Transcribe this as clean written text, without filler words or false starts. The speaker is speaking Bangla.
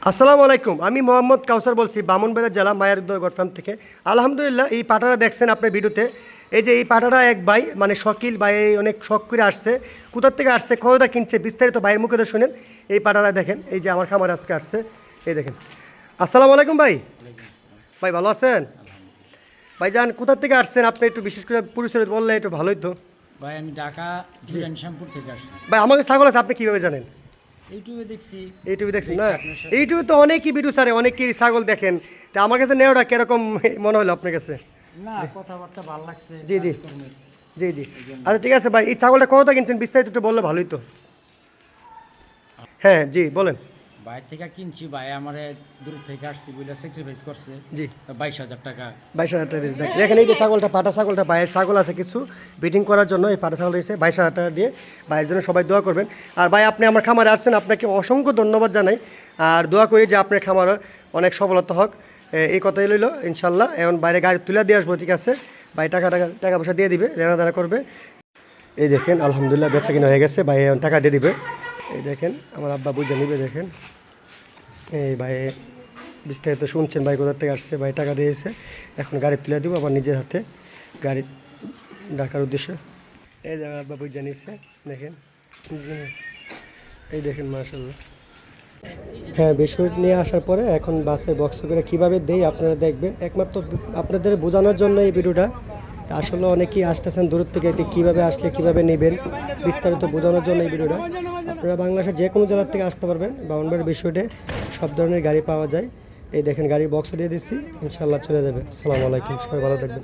আসসালামু আলাইকুম। আমি মোহাম্মদ কাউসার বলছি, ব্রাহ্মণবাড়িয়া জেলা মায়ারুদ্দর গড়ফার্ম থেকে। আলহামদুলিল্লাহ, এই পাঠাটা দেখছেন আপনার ভিডিওতে। এই যে এই পাঠাটা এক ভাই মানে শকিল ভাই অনেক শখ করে আসছে। কোথার থেকে আসছে, কতটা কিনছে, বিস্তারিত ভাইয়ের মুখে তো শুনেন। এই পাঠাটা দেখেন, এই যে আমার খামারে আজকে আসছে, এই দেখেন। আসসালামু আলাইকুম ভাই। ভাই ভালো আছেন? ভাইজান কোথার থেকে আসছেন আপনি, একটু বিশেষ করে পরিচয় বললে একটু ভালোই তো। ভাই আমি ঢাকা জুরান শ্যামপুর থেকে আসছি। ভাই আমাকে ছাগল আছে, আপনি কীভাবে জানেন? ইউটিউবে দেখছি। ইউটিউবে দেখছেন না? ইউটিউবে তো অনেকই ভিডিও ছাড়ে, অনেকেই ছাগল দেখেন। তা আমার কাছে নেওয়াটা কিরকম মনে হলো আপনার কাছে? না, কথাবার্তা ভালো লাগছে। জি জি জি জি। আচ্ছা ঠিক আছে ভাই, এই ছাগলটা কতটা কিনছেন বিস্তারিত একটু বললে ভালোই তো। হ্যাঁ জি বলেন। বাইরে থেকে কিনছি, ভাই আমার দূর থেকে আসছি বলে স্যাক্রিফাইস করছে। জি 22,000 টাকা। 22,000 টাকা দিয়েছে। দেখেন এই যে ছাগলটা, পাটা ছাগলটা, ভাইয়ের ছাগল আছে কিছু ব্রিডিং করার জন্য, এই পাটা ছাগল দিয়েছে 22,000 টাকা দিয়ে। ভাইয়ের জন্য সবাই দোয়া করবেন। আর ভাই আপনি আমার খামারে আসছেন, আপনাকে অসংখ্য ধন্যবাদ জানাই। আর দোয়া করি যে আপনার খামার অনেক সফলতা হোক, এই কথাই রইল ইনশাল্লাহ। এখন বাইরে গাড়ি তুলে দিয়ে আসবো, ঠিক আছে? ভাই টাকা পয়সা দিয়ে দিবে, লেনাদেনা করবে। এই দেখেন আলহামদুলিল্লাহ বেচা কিনা হয়ে গেছে, ভাই এখন টাকা দিয়ে দিবে। এই দেখেন আমার আব্বা বুঝে নিবে। দেখেন এই ভাই বিস্তারিত শুনছেন, ভাই কোথার থেকে আসছে, ভাই টাকা দিয়েছে। এখন গাড়ি তুলে দেবো আবার নিজের হাতে গাড়ি ঢাকার উদ্দেশ্যে। এই যে আমার আব্বা বুঝে নিচ্ছে, দেখেন। এই দেখেন মাশাআল্লাহ। হ্যাঁ, বিষয় নিয়ে আসার পরে এখন বাসের বক্স করে কীভাবে দেই আপনারা দেখবেন, একমাত্র আপনাদের বোঝানোর জন্য এই ভিডিওটা। আসলে অনেকেই আসতেছেন দূর থেকে, এতে কীভাবে আসলে কীভাবে নেবেন বিস্তারিত বোঝানোর জন্য এই ভিডিওটা। আপনারা বাংলাদেশের যে কোনো জেলার থেকে আসতে পারবেন। ব্রাহ্মণবাড়িয়ার বিষয়টা সব ধরনের গাড়ি পাওয়া যায়। এই দেখেন গাড়ির বক্স দিয়ে দিচ্ছি, ইনশাল্লাহ চলে যাবে। আসসালামু আলাইকুম, সবাই ভালো থাকবেন।